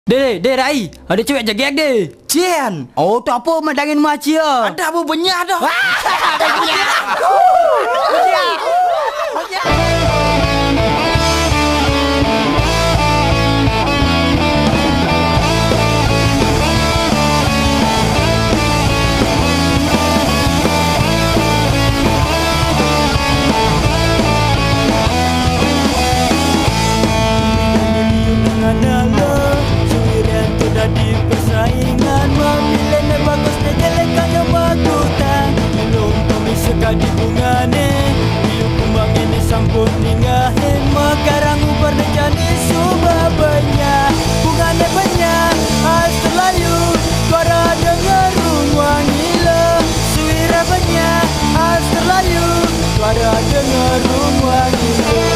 Rai, ada cewek jaga deh. Cian. Oh, tu apa mandangin macia? Ada apa banyak dah. Di persaingan memilih yang bagus dan jelek kaya bagutan belum kami suka di bungane biu kumbang ini sampun ningahin makarang ubar dan jani subabanya bungane banyak as terlayu suara dengar wangi le suira banyak as terlayu suara dengar wangi le.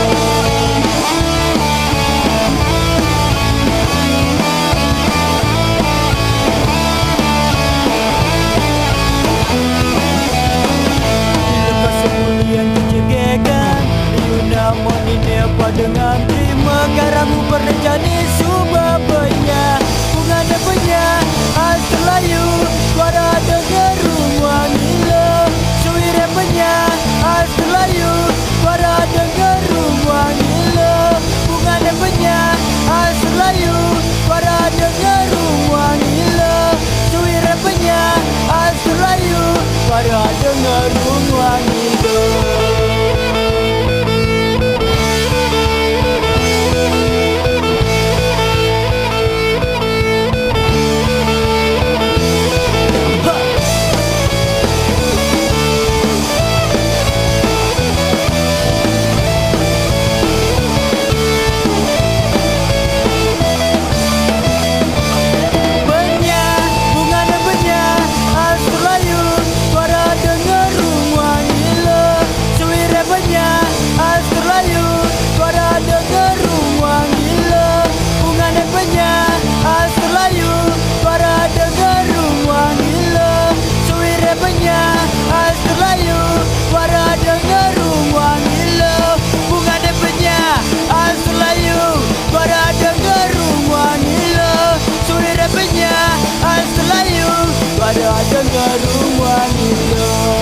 Namun ini apa dengan terima Karamu berjani subabaya Bunganya banyak as terlayu Suara dengar wangi le Suira banyak as terlayu Suara dengar wangi le Bunganya banyak as terlayu Suara dengar wangi le Suira banyak as terlayu Suara dengar wangi le. Ada dengar wangi le